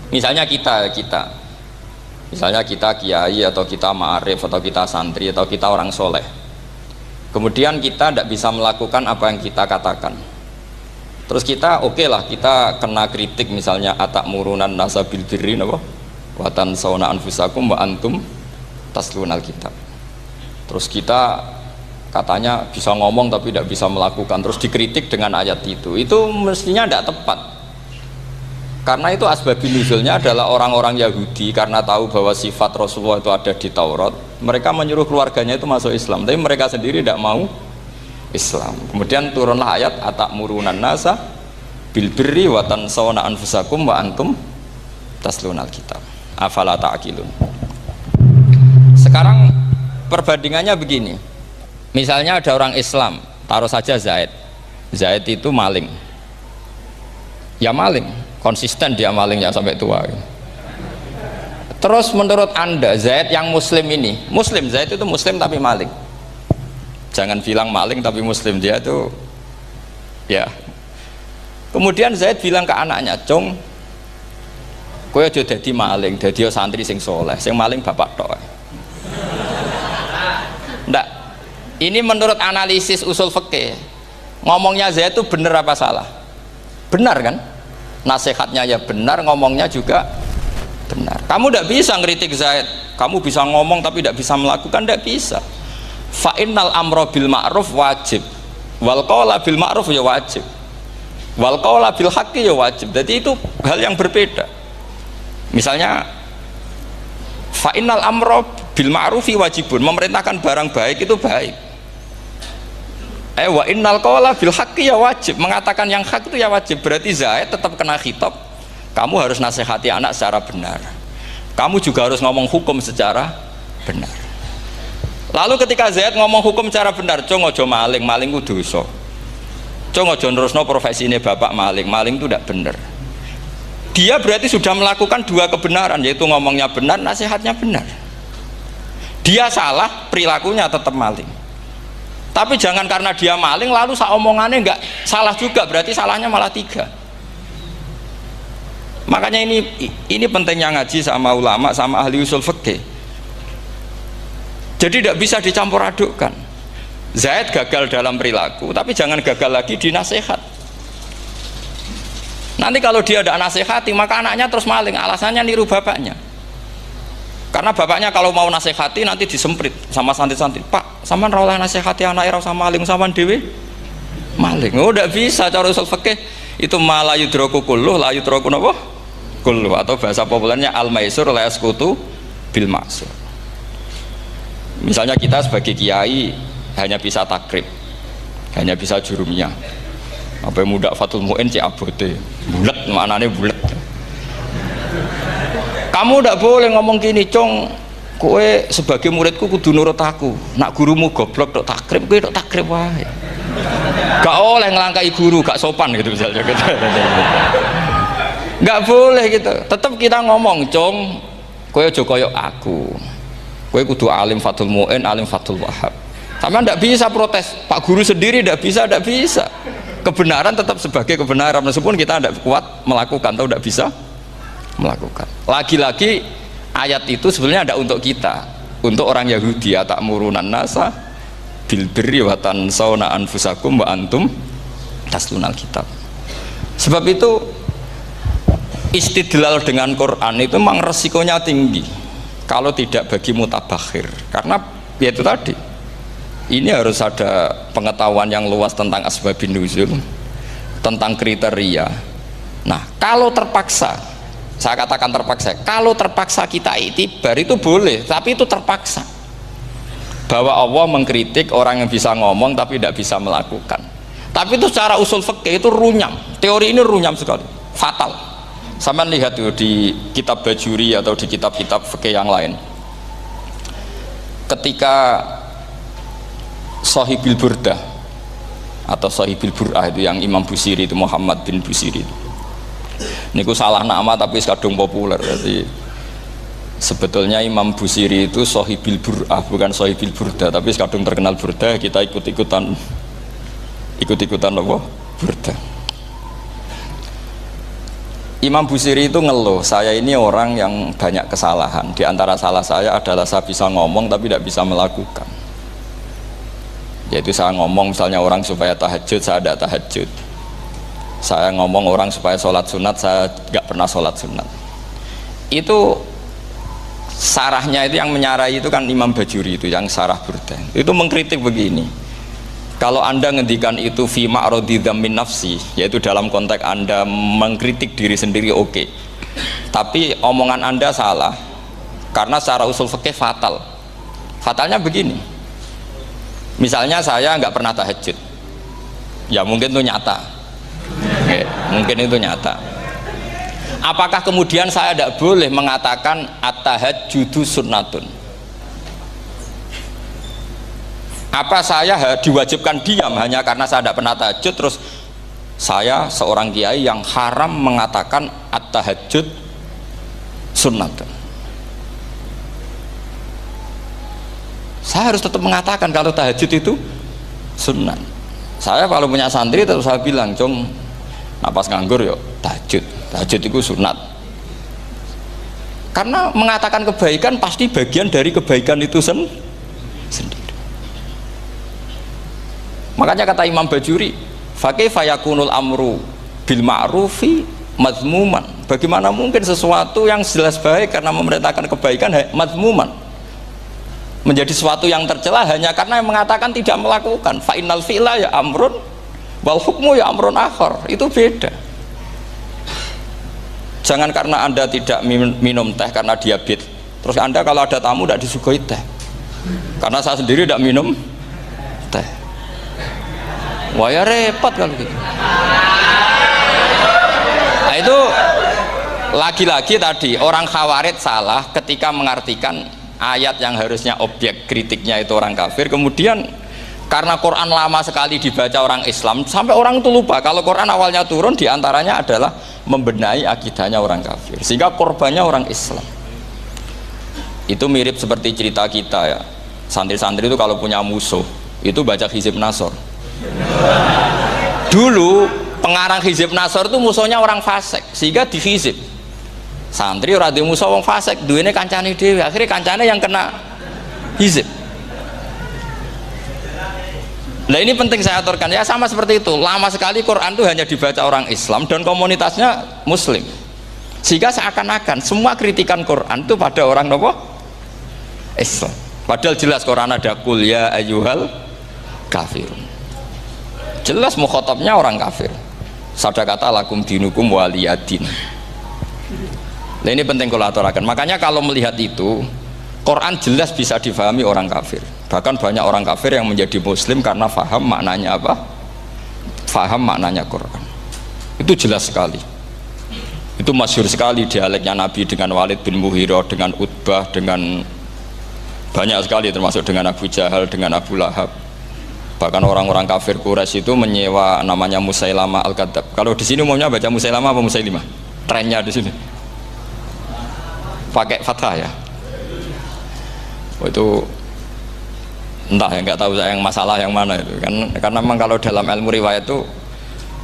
Misalnya misalnya kita kiai atau kita ma'arif atau kita santri atau kita orang soleh, kemudian kita tidak bisa melakukan apa yang kita katakan, terus kita oke lah, kita kena kritik misalnya atakmurunan nasa bil birri wa tansawna anfusakum wa antum taslunal kitab, terus kita katanya bisa ngomong tapi tidak bisa melakukan, terus dikritik dengan ayat itu mestinya tidak tepat. Karena itu asbabun nuzulnya adalah orang-orang Yahudi karena tahu bahwa sifat Rasulullah itu ada di Taurat, mereka menyuruh keluarganya itu masuk Islam, tapi mereka sendiri tidak mau Islam. Kemudian turunlah ayat atakmurunan nasa bil birri wa tansawna anfusakum wa antum taslunal kitab afala ta'qilun. Sekarang perbandingannya begini, misalnya ada orang Islam, taruh saja Zaid itu maling, ya maling, konsisten dia malingnya sampai tua. Terus menurut Anda Zaid yang muslim ini, muslim, Zaid itu muslim tapi maling, jangan bilang maling tapi muslim, dia tuh ya. Kemudian Zaid bilang ke anaknya, "Cung, kowe aja dadi maling, dadi santri sing soleh, sing maling bapak tok." Ndak, ini menurut analisis usul fikih, ngomongnya Zaid itu benar apa salah? Benar kan? Nasihatnya ya benar, ngomongnya juga benar. Kamu tidak bisa ngeritik Zaid, kamu bisa ngomong tapi tidak bisa melakukan, tidak bisa. Fa innal amra bil ma'ruf wajib, wal qawla bil ma'ruf ya wajib, wal qawla bil haqqi ya wajib. Jadi itu hal yang berbeda. Misalnya fa innal amra bil ma'rufi wajibun, memerintahkan barang baik itu baik. Wa innal qawla bil haqqi ya wajib, mengatakan yang hak itu ya wajib. Berarti Zaid tetap kena khitab, kamu harus nasihati anak secara benar, kamu juga harus ngomong hukum secara benar. Lalu ketika Zaid ngomong hukum secara benar, "Cung ojo maling, maling ku dosa. Cung ojo nerusno profesi ini bapak maling, maling itu tidak benar." Dia berarti sudah melakukan dua kebenaran, yaitu ngomongnya benar, nasihatnya benar. Dia salah, perilakunya tetap maling. Tapi jangan karena dia maling lalu omongannya enggak salah juga, berarti salahnya malah tiga. Makanya ini pentingnya ngaji sama ulama, sama ahli usul fikih. Jadi tidak bisa dicampur adukkan. Zaid gagal dalam perilaku, tapi jangan gagal lagi di nasihat. Nanti kalau dia tidak nasihati, maka anaknya terus maling, alasannya niru bapaknya. Karena bapaknya kalau mau nasihati nanti disemprit sama santri-santri, "Pak, sampean ra oleh nasihati anak ra sama maling, sampean dhewe maling." Oh, tidak bisa cara usul fikih. Itu malah yudroku kulluh, la yudroku napa? Kulluh, atau bahasa populernya al-maisur la yasqutu bil ma'sur. Misalnya kita sebagai kiai hanya bisa takrib, hanya bisa jurumiyah. Apa muda Fatul Mu'in cek abote. Bulet, maknane bulet. Kamu tidak boleh ngomong gini, "Cung, kowe sebagai muridku kudu nurut aku. Nak gurumu goblok tok takrib, kowe tok takrib wae. Gak oleh ngelangkai guru, gak sopan," gitu misalnya. Gak boleh gitu. Tetap kita ngomong, "Cung, kowe aja koyok aku. Kowe kudu alim Fatul Mu'in, alim Fatul Wahab." Sama tidak bisa protes. Pak guru sendiri tidak bisa. Kebenaran tetap sebagai kebenaran, meskipun kita tidak kuat melakukan atau tidak bisa melakukan. Lagi-lagi ayat itu sebenarnya ada untuk kita, untuk orang Yahudi, atakmurunan nasa bil birri wa tansawna anfusakum wa antum taslunal kitab. Sebab itu istidlal dengan Quran itu memang resikonya tinggi kalau tidak bagi mutabakhir, karena ya itu tadi, ini harus ada pengetahuan yang luas tentang asbabun nuzul, tentang kriteria. Nah, kalau terpaksa, saya katakan terpaksa, kalau terpaksa kita itibar itu boleh, tapi itu terpaksa. Bahwa Allah mengkritik orang yang bisa ngomong tapi tidak bisa melakukan. Tapi itu secara usul fikih itu runyam, teori ini runyam sekali, fatal. Sama lihat tuh di kitab Bajuri atau di kitab-kitab fikih yang lain. Ketika Shahibil Burdah atau Shahibil Bur'ah itu yang Imam Busiri itu, Muhammad bin Busiri itu. Niku salah nama tapi kadung populer. Jadi sebetulnya Imam Busiri itu Shahibil Bur'ah, bukan Shahibil Burdah, tapi kadung terkenal Burdah, kita ikut-ikutan apa? Burdah. Imam Busiri itu ngeluh, saya ini orang yang banyak kesalahan. Di antara salah saya adalah saya bisa ngomong tapi tidak bisa melakukan. Yaitu saya ngomong misalnya orang supaya tahajud, saya tidak tahajud. Saya ngomong orang supaya sholat sunat, saya nggak pernah sholat sunat. Itu sarahnya itu yang menyarai itu kan Imam Bajuri itu yang sarah Burdah. Itu mengkritik begini. Kalau Anda ngendikan itu fi ma'radi dzammin nafsi, yaitu dalam konteks Anda mengkritik diri sendiri oke. Tapi omongan Anda salah. Karena secara usul fikih fatal. Fatalnya begini. Misalnya saya nggak pernah tahajud. Ya mungkin itu nyata. Oke, mungkin itu nyata. Apakah kemudian saya tidak boleh mengatakan at-tahajjudu sunnatun? Apa saya diwajibkan diam hanya karena saya tidak pernah tahajud, terus saya seorang kiai yang haram mengatakan at-tahajjud sunnatun? Saya harus tetap mengatakan kalau tahajud itu sunnah. Saya kalau punya santri tetap saya bilang, "Cung, napas nganggur yuk tahajud. Tahajud itu sunat." Karena mengatakan kebaikan pasti bagian dari kebaikan itu sendiri. Makanya kata Imam Bajuri, "Fakaifa yakunul amru bil ma'rufi mazmuman." Bagaimana mungkin sesuatu yang jelas baik karena memerintahkan kebaikan mazmuman menjadi sesuatu yang tercela hanya karena yang mengatakan tidak melakukan. Fa innal fi'la ya amrun wal hukmu ya amrun akhar. Itu beda. Jangan karena Anda tidak minum teh karena diabetes, terus Anda kalau ada tamu tidak disuguhi teh. Karena saya sendiri tidak minum teh. Wah ya repot kalau gitu. Nah itu lagi-lagi tadi orang Khawarij salah ketika mengartikan ayat yang harusnya objek kritiknya itu orang kafir, kemudian karena Quran lama sekali dibaca orang Islam sampai orang itu lupa kalau Quran awalnya turun diantaranya adalah membenahi akidahnya orang kafir, sehingga korbannya orang Islam. Itu mirip seperti cerita kita ya, santri-santri itu kalau punya musuh itu baca Hizib Nasor. Dulu pengarang Hizib Nasor itu musuhnya orang fasik, sehingga di Hizib santri ora duwe musuh wong fasik, duwene kancane dhewe, akhirnya kancane yang kena Hizib. Nah ini penting saya aturkan ya, sama seperti itu. Lama sekali Quran itu hanya dibaca orang Islam dan komunitasnya Muslim, sehingga seakan-akan semua kritikan Quran itu pada orang nopo Islam. Padahal jelas Quran ada kul ya ayyuhal kafirun. Jelas mukhatabnya orang kafir. Sadaqata lakum dinukum waliyadin. Nah ini penting kalau aturakan. Makanya kalau melihat itu, Quran jelas bisa difahami orang kafir. Bahkan banyak orang kafir yang menjadi muslim karena faham maknanya apa? Faham maknanya Quran. Itu jelas sekali. Itu masyhur sekali dialeknya Nabi dengan Walid bin Mughirah, dengan Utbah, dengan banyak sekali termasuk dengan Abu Jahal, dengan Abu Lahab. Bahkan orang-orang kafir Quraisy itu menyewa namanya Musailamah Al-Kadzab. Kalau di sini umumnya baca Musailamah apa Musailimah? Trennya di sini pakai fathah ya. Oh, itu entah ya, nggak tahu saya yang masalah yang mana itu kan, karena memang kalau dalam ilmu riwayat itu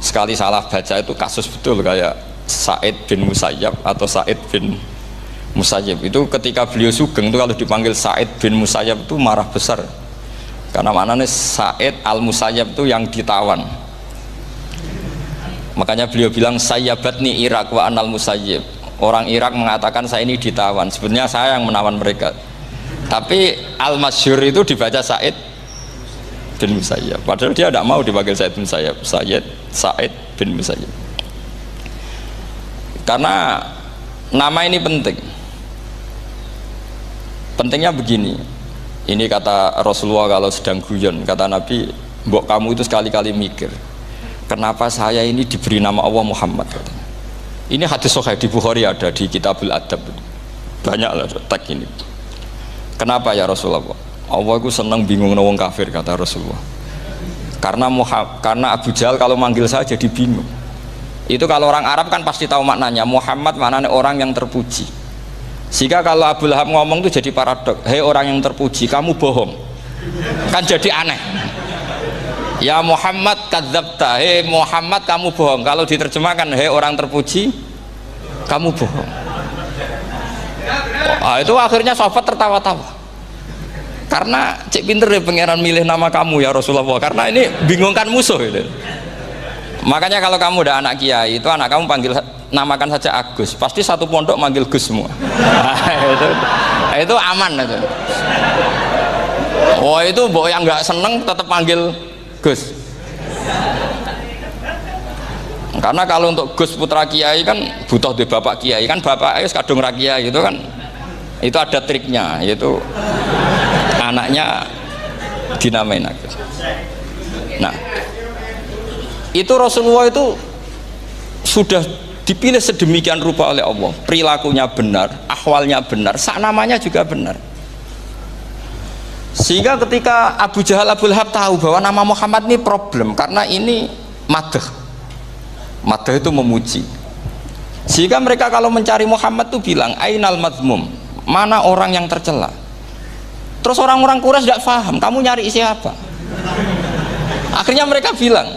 sekali salah baca itu kasus betul, kayak Sa'id bin Musayyab atau Sa'id bin Musayyib itu ketika beliau sugeng itu kalau dipanggil Sa'id bin Musayyab itu marah besar. Karena maknanya Sa'id al-Musayyab itu yang ditawan. Makanya beliau bilang sayyabatni Irak wa anal Musayyib. Orang Irak mengatakan saya ini ditawan, sebenarnya saya yang menawan mereka. Tapi al-Masyhur itu dibaca Sa'id bin Musayyab. Padahal dia tidak mau dipanggil Sa'id bin Musayyab, Sa'id bin Musayyab. Karena nama ini penting. Pentingnya begini. Ini kata Rasulullah kalau sedang guyon, kata Nabi, mbok kamu itu sekali-kali mikir, kenapa saya ini diberi nama Allah Muhammad, katanya. Ini hadis sahih di Bukhari, ada di Kitabul Adab, banyak lah tag ini. Kenapa ya Rasulullah? Allah itu senang bingung wong kafir, kata Rasulullah. Karena Abu Jahal kalau manggil saya jadi bingung. Itu kalau orang Arab kan pasti tahu maknanya. Muhammad maknanya orang yang terpuji. Sehingga kalau Abu Lahab ngomong itu jadi paradok. Hei orang yang terpuji, kamu bohong. Kan jadi aneh. Ya Muhammad kadzabta, hei Muhammad kamu bohong. Kalau diterjemahkan hei orang terpuji, kamu bohong. Itu akhirnya sahabat tertawa-tawa. Karena cek pinter ya pangeran milih nama kamu ya Rasulullah, karena ini bingungkan musuh gitu. Makanya kalau kamu udah anak kiai, itu anak kamu panggil, namakan saja Agus, pasti satu pondok manggil Gus semua. Itu aman itu. Oh itu mbok yang nggak seneng tetap panggil Gus. Karena kalau untuk Gus putra kiai kan butuh di bapak kiai, kan bapak ayus kadung rakyat gitu kan, itu ada triknya, yaitu anaknya dinamain Agus. Nah itu Rasulullah itu sudah dipilih sedemikian rupa oleh Allah, perilakunya benar, ahwalnya benar, sak namanya juga benar. Sehingga ketika Abu Jahal, Abu Lahab tahu bahwa nama Muhammad ini problem, karena ini madah itu memuji. Sehingga mereka kalau mencari Muhammad itu bilang ainal madmum, mana orang yang tercela. Terus orang-orang Quraisy tidak paham, kamu nyari siapa? Akhirnya mereka bilang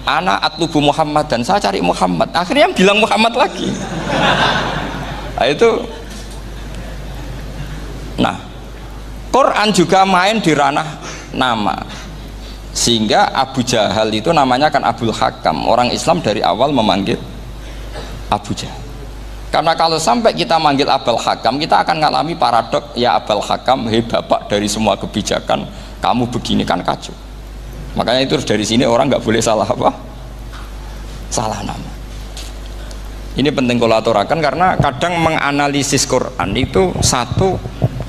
ana atlubu Muhammad, dan saya cari Muhammad. Akhirnya bilang Muhammad lagi. Nah, itu. Nah, Quran juga main di ranah nama. Sehingga Abu Jahal itu namanya kan Abul Hakam. Orang Islam dari awal memanggil Abu Jahal. Karena kalau sampai kita manggil Abul Hakam, kita akan mengalami paradok, ya Abul Hakam, hei bapak dari semua kebijakan, kamu begini kan kacau. Makanya itu dari sini orang nggak boleh salah apa? Salah nama. Ini penting kalau aturakan, karena kadang menganalisis Quran itu satu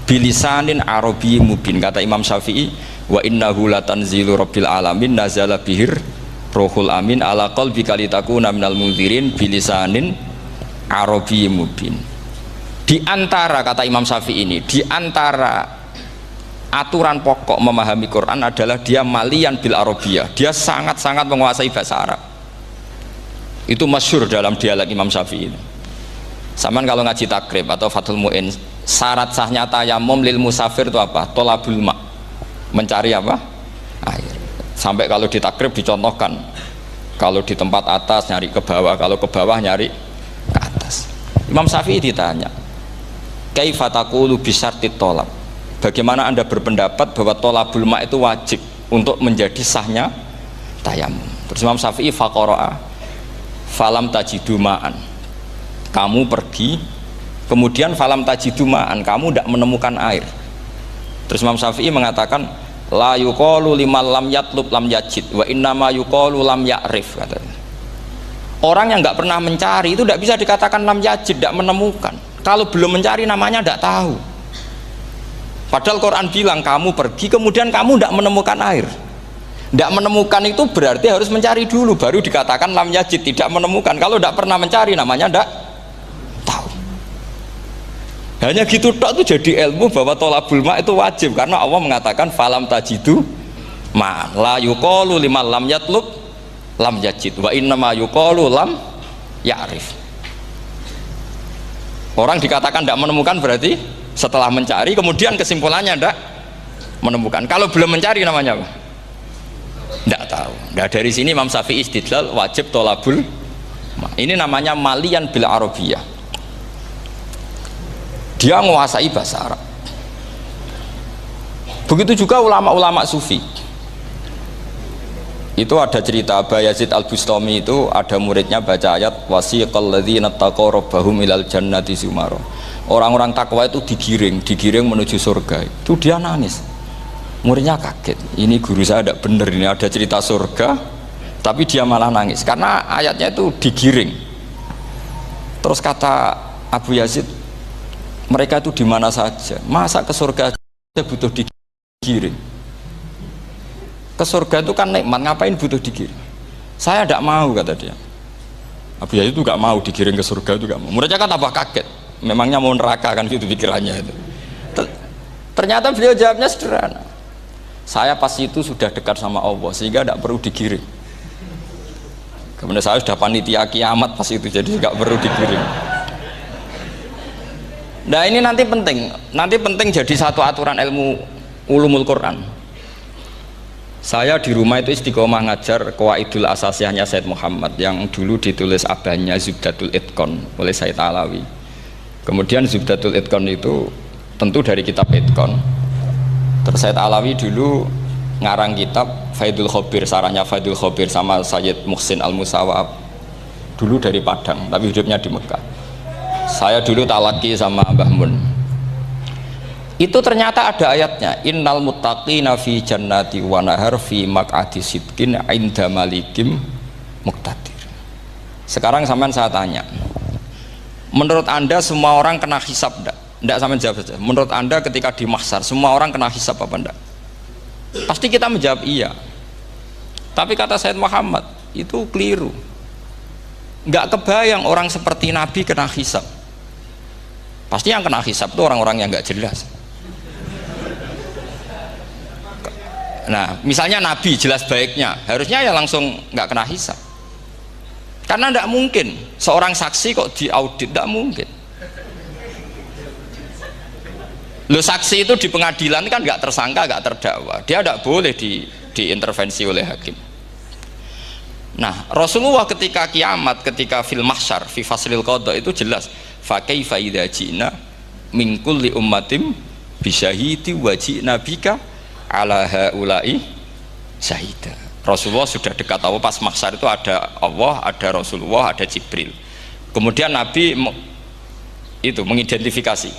bilisanin arabi mubin. Kata Imam Syafi'i, wa innahu latanzilu rabbil alamin nazala bihir rohul amin ala qalbika litakuna minal munzirin bilisanin arabi mubin. Di antara, kata Imam Syafi'i ini, di antara aturan pokok memahami Quran adalah dia malian bil arabiyah, dia sangat-sangat menguasai bahasa Arab. Itu masyhur dalam dialog Imam Syafi'i. Saman kalau ngaji takrib atau Fathul Mu'in, syarat sahnya tayamum lil musafir itu apa? Tolabul ma', mencari apa? Air. Sampai kalau di takrib dicontohkan, kalau di tempat atas nyari ke bawah, kalau ke bawah nyari ke atas. Imam Syafi'i ditanya, kaifa taqulu bi syartit tolab, bagaimana Anda berpendapat bahwa tolabul ma' itu wajib untuk menjadi sahnya tayamum? Terus Imam Syafi'i faqara'a falam tajidu ma'an, kamu pergi kemudian falam tajidu ma'an, kamu tidak menemukan air. Terus Imam Syafi'i mengatakan la yuqalu liman lam yatlub lam yajid wa innama yuqalu lam ya'rif, katanya. Orang yang nggak pernah mencari itu tidak bisa dikatakan lam yajid, tidak menemukan. Kalau belum mencari namanya tidak tahu. Padahal Quran bilang kamu pergi kemudian kamu tidak menemukan air. Tidak menemukan itu berarti harus mencari dulu, baru dikatakan lam yajid, tidak menemukan. Kalau tidak pernah mencari namanya tidak tahu. Hanya gitu tok itu jadi ilmu bahwa tolabul ma' itu wajib, karena Allah mengatakan falam tajidu ma la yuqalu liman lam yatlub lam yajid wa innama yuqalu lam ya'rif. Orang dikatakan tidak menemukan berarti setelah mencari kemudian kesimpulannya tidak menemukan. Kalau belum mencari namanya apa? Tidak tahu. Nah, dari sini Imam Syafi'i istidlal wajib tolabul ma'. Ini namanya malian bil arabiyah, dia menguasai bahasa Arab. Begitu juga ulama-ulama sufi. Itu ada cerita Aba Yazid Al-Bustami, itu ada muridnya baca ayat wasiqal ladzina taqaw rabbahum ilal jannati zumara. Orang-orang takwa itu digiring menuju surga. Itu dia nangis. Muridnya kaget, ini guru saya tidak benar, ini ada cerita surga tapi dia malah nangis karena ayatnya itu digiring. Terus kata Abu Yazid, mereka itu di mana saja, masa ke surga aja butuh digiring? Ke surga itu kan nikmat, ngapain butuh digiring? Saya tidak mau, kata dia. Abu Yazid itu gak mau digiring ke surga, itu gak mau. Muridnya kan tambah kaget, memangnya mau neraka kan, gitu pikirannya itu. Ternyata beliau jawabnya sederhana, saya pas itu sudah dekat sama Allah sehingga tidak perlu digiring. Kemudian saya sudah panitia kiamat pas itu, jadi nggak perlu digiring. Nah ini nanti penting jadi satu aturan ilmu ulumul Quran. Saya di rumah itu istiqomah ngajar Qawaidul Asasiyahnya Said Muhammad yang dulu ditulis abahnya Zubdatul Itqon oleh Said Alawi. Kemudian Zubdatul Itqon itu tentu dari kitab Itqon. Terus Said Alawi dulu ngarang kitab Faidul Khobir, sarahnya Faidul Khobir sama Sayyid Muhsin Al-Musawab, dulu dari Padang tapi hidupnya di Mekah. Saya dulu talaki sama Mbah Mun. Itu ternyata ada ayatnya, innal muttaqina fi jannati wa nahar fi maq'adi sidqin 'inda malikim muqtadir. Sekarang sampean saya tanya, menurut Anda semua orang kena hisab enggak? Enggak, sampean jawab saja. Menurut Anda ketika di mahsyar semua orang kena hisab apa enggak? Pasti kita menjawab iya. Tapi kata Said Muhammad itu keliru. Enggak kebayang orang seperti Nabi kena hisab. Pasti yang kena hisab itu orang-orang yang enggak jelas. Nah, misalnya Nabi jelas baiknya, harusnya ya langsung nggak kena hisab. Karena tidak mungkin seorang saksi kok diaudit, tidak mungkin. Lo saksi itu di pengadilan kan nggak tersangka, nggak terdakwa, dia tidak boleh diintervensi oleh hakim. Nah, Rasulullah ketika kiamat, ketika fil mahsyar, fi faslil qada itu jelas, fa kaifa idza ji'na min kulli ummatin bisyahidi wa ji'na bika ala haula'i syahida. Rasulullah sudah dekat Allah, pas mahsyar itu ada Allah, ada Rasulullah, ada Jibril. Kemudian Nabi itu mengidentifikasi,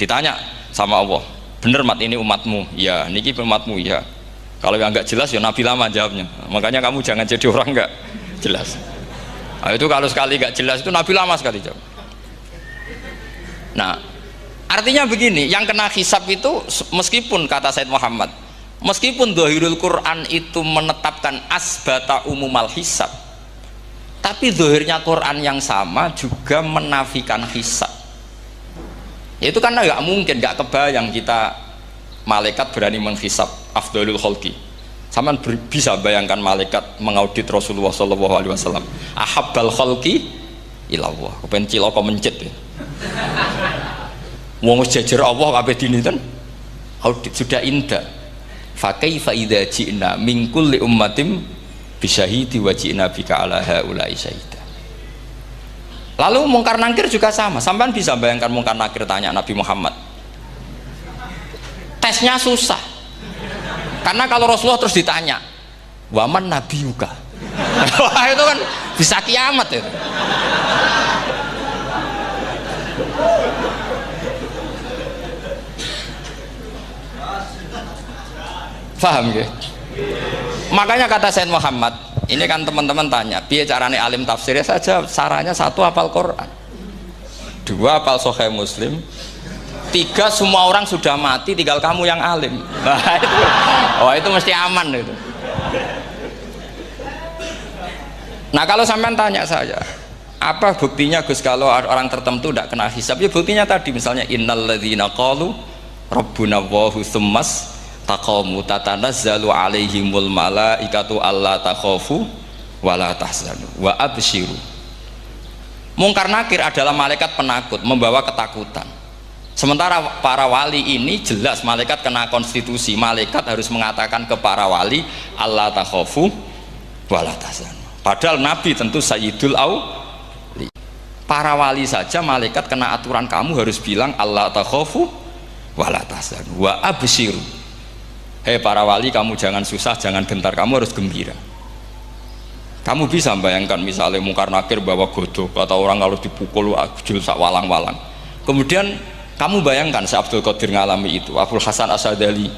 ditanya sama Allah, bener mat ini umatmu? Ya, niki umatmu ya. Kalau yang nggak jelas ya Nabi lama jawabnya. Makanya kamu jangan jadi orang nggak jelas. Nah, itu kalau sekali nggak jelas itu Nabi lama sekali jawab. Nah, artinya begini, yang kena hisab itu meskipun kata Said Muhammad, meskipun Dhahirul Quran itu menetapkan asbata umumal hisab, tapi zahirnya Quran yang sama juga menafikan hisab. Itu karena nggak mungkin, nggak kebayang kita malaikat berani menghisab afdalul khalqi. Sama bisa bayangkan malaikat mengaudit Rasulullah SAW, ahabbal khalqi ilallah, kepen cilaka mencit ya. Wong jajar Allah kabeh dinten audit sudah indah. Fa kaifa idza ji'na min kulli ummatin bisyahidi wa ji'na bika ala haula'i syahida. Lalu mungkar nakir juga sama. Sampean bisa bayangkan mungkar nakir tanya Nabi Muhammad. Tesnya susah. Karena kalau Rasulullah terus ditanya, "Waman nabiyuka?" Wah, itu kan bisa kiamat itu. Paham ya? Makanya kata Said Muhammad, ini kan teman-teman tanya, biar caranya alim tafsirnya saja, caranya satu hafal Quran, dua hafal Sahih Muslim, tiga semua orang sudah mati, tinggal kamu yang alim. Nah, itu mesti aman itu. Nah kalau sampean tanya saya, apa buktinya Gus kalau orang tertentu tidak kena hisab? Ya buktinya tadi, misalnya innalladzina qalu rabbuna Allahu tsummas taqamu tatanazzalu alaihimul malaikatu alla takhafu wala tahzanu wa absyiru. Mungkar nakir adalah malaikat penakut, membawa ketakutan. Sementara para wali ini jelas malaikat kena konstitusi, malaikat harus mengatakan ke para wali alla takhafu wala tahzanu. Padahal Nabi tentu sayyidul auli. Para wali saja malaikat kena aturan, kamu harus bilang alla takhafu wala tahzanu wa absyiru. Hei para wali, kamu jangan susah, jangan gentar, kamu harus gembira. Kamu bisa bayangkan misalnya mungkar nakir bawa godok, atau orang kalau dipukul jul sak walang-walang. Kemudian kamu bayangkan si Abdul Qadir ngalami itu, Abdul Hasan Asadali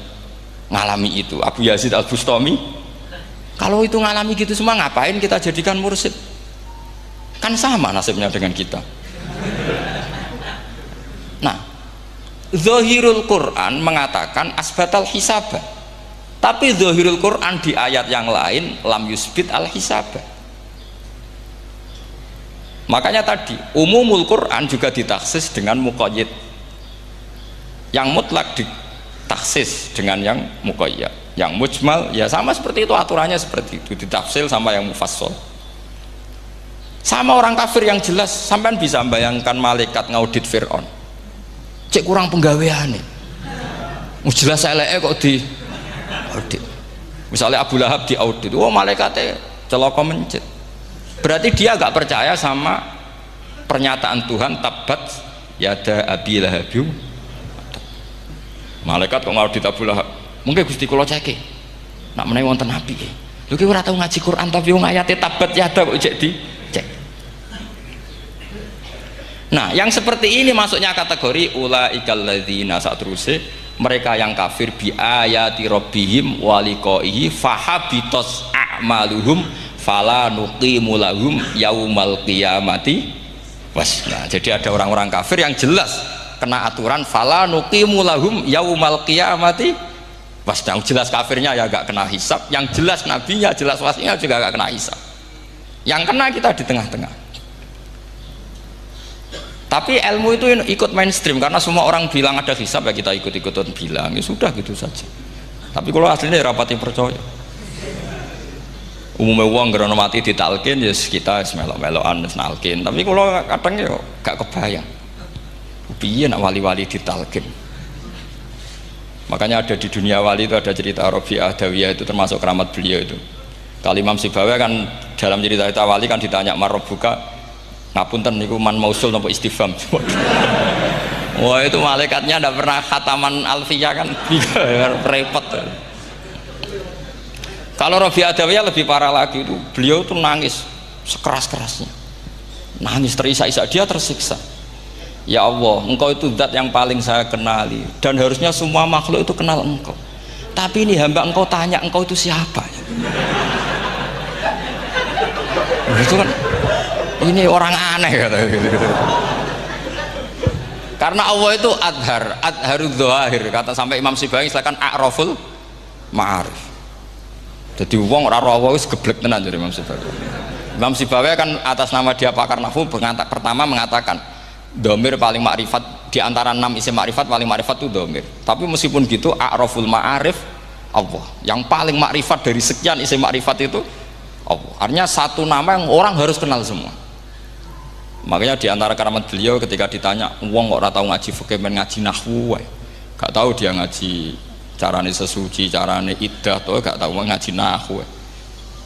ngalami itu, Abu Yazid Al Bustami. Kalau itu ngalami gitu semua, ngapain kita jadikan mursyid? Kan sama nasibnya dengan kita. Nah, Zahirul Quran mengatakan asbatal hisabah, tapi Zahirul Quran di ayat yang lain lam yusbit al hisabah. Makanya tadi umumul Quran juga ditaksis dengan muqayyid, yang mutlak ditaksis dengan yang muqayyad, yang mujmal ya sama seperti itu, aturannya seperti itu, ditafsir sama yang mufassal. Sama orang kafir yang jelas, sampean bisa bayangkan malaikat ngaudit Fir'aun, cek kurang penggaweane, jelas eleke kok di audit. Misalnya Abu Lahab diaudit, oh malaikatnya celaka mencit. Berarti dia nggak percaya sama pernyataan Tuhan tabat yada abi lahabiu. Malaikat kok ngaudit Abu Lahab. Mungkin Gusti kula ceke. Nak menawi wonten nabi. Lho ki ora tau ngaji Quran tapi wong ayate tabat yada kok cek dicek. Nah, yang seperti ini masuknya kategori ulaikal ladzina satruse mereka yang kafir bi ayati rabbihim wa liqaihi fahabitos a'maluhum fala nuqimu lahum yaumal qiyamati wasna. Jadi ada orang-orang kafir yang jelas kena aturan fala nuqimu lahum yaumal qiyamati wasna. Jelas kafirnya ya gak kena hisab, yang jelas nabinya jelas wasinya juga gak kena hisab. Yang kena kita di tengah-tengah. Tapi ilmu itu ikut mainstream karena semua orang bilang ada hisab ya kita ikut-ikutan bilang, ya sudah gitu saja. Tapi kalau aslinya rapati percaya. Umumnya uang gerono mati ditalkin ya kita melok-melokan nalkin. Tapi kalau kadang ya gak kebayang. Piye nak wali-wali ditalkin. Makanya ada di dunia wali itu ada cerita Rabi'ah Adawiyah itu termasuk keramat beliau itu. Kalau Imam Sibawi kan dalam cerita wali kan ditanya Marrobuka ngapunten niku man mausul nopo istifham. Wah itu malaikatnya tidak pernah khataman alfiyah kan repot. Kalau Rabi'ah Adawiyah lebih parah lagi itu beliau tuh nangis sekeras-kerasnya, nangis terisak-isak, dia tersiksa. Ya Allah, engkau itu zat yang paling saya kenali dan harusnya semua makhluk itu kenal engkau, tapi ini hamba engkau tanya engkau itu siapa itu kan ini orang aneh kata gitu. Karena Allah itu adharud dzahir kata sampai Imam Sibawi silakan a'raful ma'arif. Jadi wong ora ora wis geblek tenan dari Imam Sibawi. Imam Sibawi kan atas nama dia pakar nahwu pertama mengatakan dhamir paling makrifat di antara 6 isim makrifat paling makrifat itu dhamir. Tapi meskipun gitu a'raful ma'arif Allah. Yang paling makrifat dari sekian isim makrifat itu Allah. Artinya satu nama yang orang harus kenal semua. Makanya di antara keramat beliau ketika ditanya wong kok ora tau ngaji fikih men ngaji nahwu wae. Gak tahu dia ngaji carane sesuci, carane iddah to gak tahu ngaji nahwu.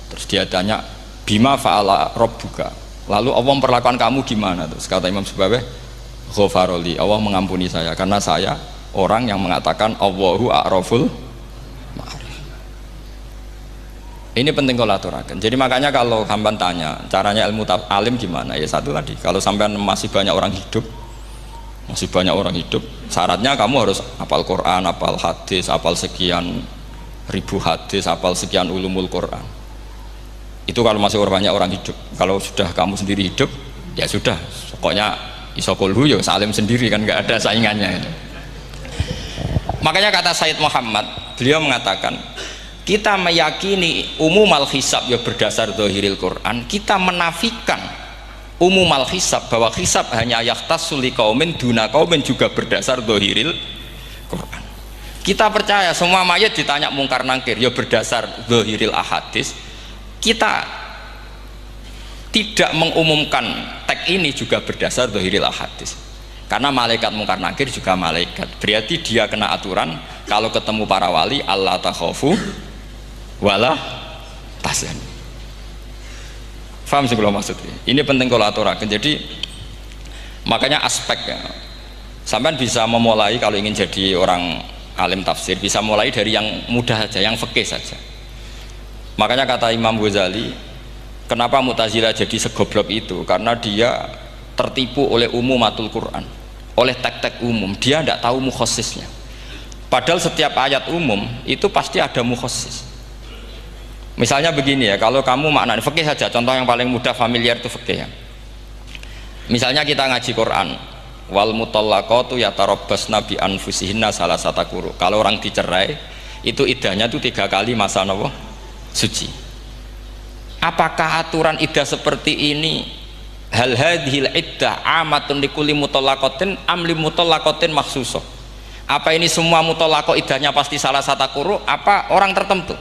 Terus dia tanya bima fa'ala rabbuka. Lalu Allah memperlakukan kamu gimana? Terus kata Imam Sibawi ghafaroli, Allah mengampuni saya karena saya orang yang mengatakan Allahu a'raful ma'arif. Ini penting kalau aturakan. Jadi makanya kalau sampean tanya caranya ilmu alim gimana, ya satu tadi, kalau sampean masih banyak orang hidup, syaratnya kamu harus hafal Quran, hafal hadis, hafal sekian ribu hadis, hafal sekian ulumul Quran. Itu kalau masih banyak orang hidup. Kalau sudah kamu sendiri hidup, ya sudah, pokoknya isokulhu ya salim sendiri kan, nggak ada saingannya itu. Makanya kata Sayyid Muhammad, beliau mengatakan kita meyakini umumal hisab ya berdasar zahiril Quran, kita menafikan umumal hisab bahwa hisab hanya yahtassul liqaumin duna qaumin juga berdasar zahiril Quran. Kita percaya semua mayat ditanya mungkar nangkir ya berdasar zahiril ahadis. Kita tidak mengumumkan teks ini juga berdasar zahiril ahadis. Karena malaikat mungkar nangkir juga malaikat. Berarti dia kena aturan kalau ketemu para wali Allah takhafu wala tasan. Faham sih kalau maksudnya? Ini penting kalau aturakan. Jadi makanya aspeknya sampean bisa memulai kalau ingin jadi orang alim tafsir bisa mulai dari yang mudah saja, yang fikih saja. Makanya kata Imam Ghazali, kenapa Mu'tazilah jadi segoblok itu? Karena dia tertipu oleh umumatul Quran, oleh teks-teks umum. Dia tidak tahu mukhasisnya. Padahal setiap ayat umum itu pasti ada mukhasis. Misalnya begini ya, kalau kamu maknanya fikih saja, contoh yang paling mudah familiar itu fikih ya. Misalnya kita ngaji Quran, wal mutallaqatu yatarabbasna bi anfusihinna salasata quru. Kalau orang dicerai, itu iddahnya itu 3 kali masa napa? Suci. Apakah aturan iddah seperti ini hal hadhil iddah amatun likulli mutallaqatin am li mutallaqatin makhsusah? Apa ini semua mutallaqah iddahnya pasti salah satu quru apa orang tertentu?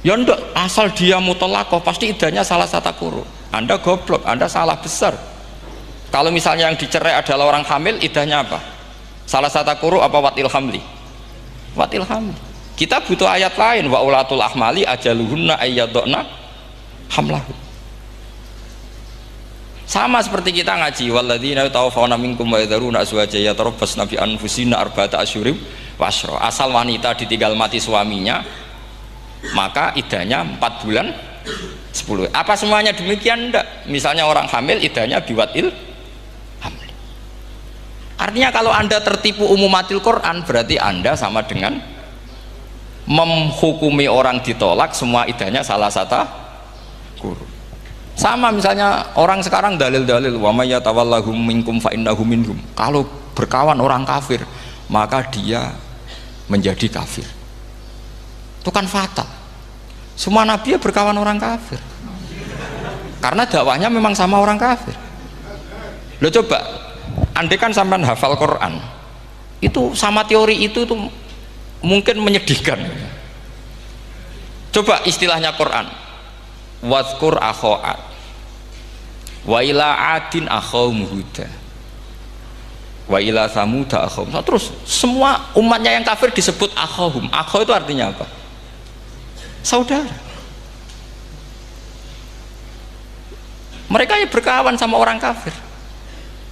Ya enggak, asal dia mutallaqah pasti iddahnya salah satu quru. Anda goblok, Anda salah besar. Kalau misalnya yang dicerai adalah orang hamil, iddahnya apa? Salah satu quru apa watil hamli? Watil hamli. Kita butuh ayat lain, wa ulatul ahmali ajaluhunna ayyadna hamlahu. Sama seperti kita ngaji walladzina tawaffawna minkum wa yadharuna azwajan yatarabbasna bi anfusina arba'ata asyhurin wa asyra. Asal wanita ditinggal mati suaminya maka idahnya 4 bulan 10. Apa semuanya demikian? Enggak. Misalnya orang hamil idahnya biwatil hamil. Artinya kalau Anda tertipu umumatil Quran berarti Anda sama dengan menghukumi orang ditolak semua idahnya salah satu guru. Sama misalnya orang sekarang dalil-dalil wa may yatawallahum minkum fa innahu minhum. Kalau berkawan orang kafir maka dia menjadi kafir. Itu kan fatal. Semua nabi ya berkawan orang kafir karena dakwahnya memang sama orang kafir. Lo coba andai kan sampean hafal Quran itu sama teori itu tuh mungkin menyedihkan. Coba istilahnya Quran wadhkur akho'at wa ila adin akhawum huda wa ila samuda akhawum. Terus semua umatnya yang kafir disebut akhawum. Akhaw itu artinya apa? Saudara. Mereka ya berkawan sama orang kafir.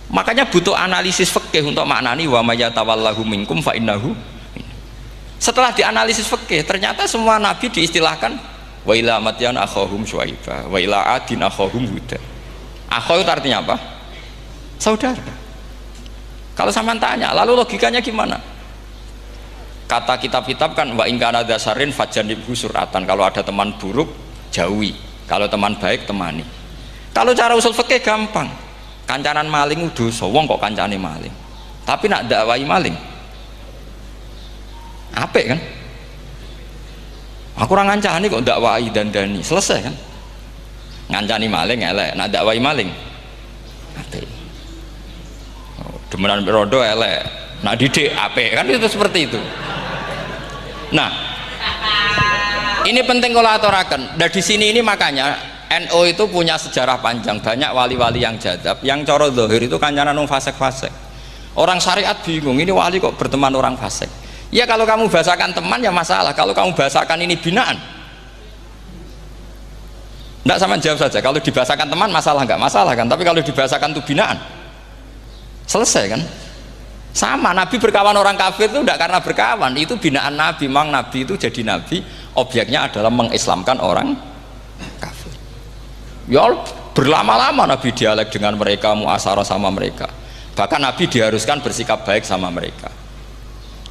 Makanya butuh analisis fikih untuk maknani wa may yatawallahu minkum fa innahu. Setelah dianalisis fikih ternyata semua nabi diistilahkan wa ila madyan akhahum syuaiba wa ila adin akhahum huda. Akhaw itu artinya apa? Saudara. Kalau sampean tanya lalu logikanya gimana? Kata kitab-kitab kan wa in kana dasarin fajanibhu suratan. Kalau ada teman buruk jauhi, kalau teman baik temani. Kalau cara usul fikih gampang, kancanan maling dosa, wong kok kancane maling tapi nak dakwai maling apik kan? Aku ora ngancani kok dakwai dandani, selesai kan? Ngancani maling elek, nak dakwai maling apik. Demenan rodo elek, nak didik apik kan, itu seperti itu. Nah, ini penting kalau aturakan. Dan di sini ini makanya NU itu punya sejarah panjang, banyak wali-wali yang jadab, yang coro zahir itu kancanan orang fasik-fasik. Orang syariat bingung, ini wali kok berteman orang fasik. Ya kalau kamu bahasakan teman ya masalah, kalau kamu bahasakan ini binaan. Enggak, sama jawab saja. Kalau dibahasakan teman masalah enggak masalah kan, tapi kalau dibahasakan itu binaan selesai kan? Sama, Nabi berkawan orang kafir itu tidak karena berkawan, itu binaan Nabi. Memang Nabi itu jadi Nabi, objeknya adalah mengislamkan orang kafir. Ya berlama-lama Nabi dialek dengan mereka, muasyarah sama mereka. Bahkan Nabi diharuskan bersikap baik sama mereka.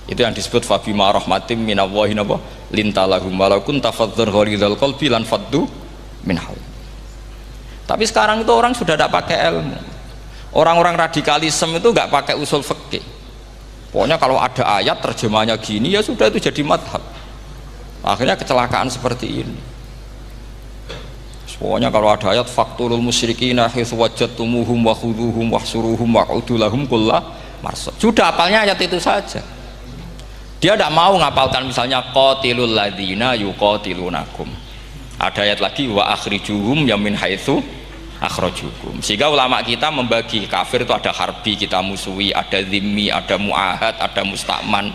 Itu yang disebut fabima rahmatim minallahi lintalahum walau kunta fadzan ghalidhal qalbi lan faddu min hawl. Tapi sekarang itu orang sudah tidak pakai ilmu. Orang-orang radikalisme itu nggak pakai usul fikih. Pokoknya kalau ada ayat terjemahnya gini ya sudah itu jadi madhab. Akhirnya kecelakaan seperti ini. Pokoknya kalau ada ayat faqtulul musyrikina haitsu wajadtumuhum wa khudhuhum wahsuruhum waq'udu lahum kulla marsad. Sudah hafalnya ayat itu saja. Dia tidak mau ngapalkan misalnya qatilul ladzina yuqatilunakum. Ada ayat lagi wa akhrijuhum yamin haitsu akhrajukum. Sehingga ulama kita membagi kafir itu ada harbi, kita musuhi, ada zimmi, ada muahad, ada musta'man.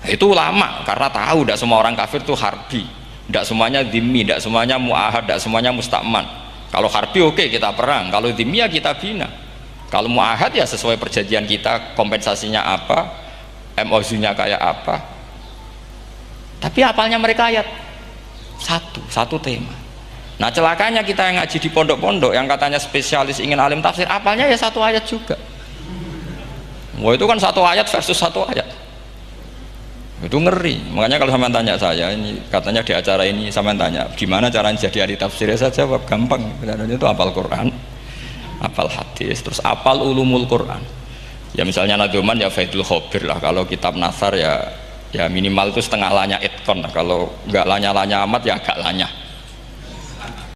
Itu ulama karena tahu tidak semua orang kafir itu harbi, tidak semuanya zimmi, tidak semuanya muahad, tidak semuanya musta'man. Kalau harbi oke, kita perang, kalau zimmi ya kita bina, kalau muahad ya sesuai perjanjian kita, kompensasinya apa, MOU-nya kayak apa. Tapi apalnya mereka ayat satu tema. Nah celakanya kita yang ngaji di pondok-pondok yang katanya spesialis ingin alim tafsir, apalnya ya satu ayat juga. Wah itu kan satu ayat versus satu ayat, itu ngeri. Makanya kalau sama tanya saya ini, katanya di acara ini sama tanya gimana caranya jadi ahli tafsir, saya jawab gampang. Caranya itu hafal Quran, hafal hadis, terus hafal ulumul Quran. Ya misalnya Nadoman ya Faidul Khobir lah, kalau kitab Nasar ya minimal itu setengah lanya itkon lah. Kalau nggak lanya-lanya amat ya agak lanya.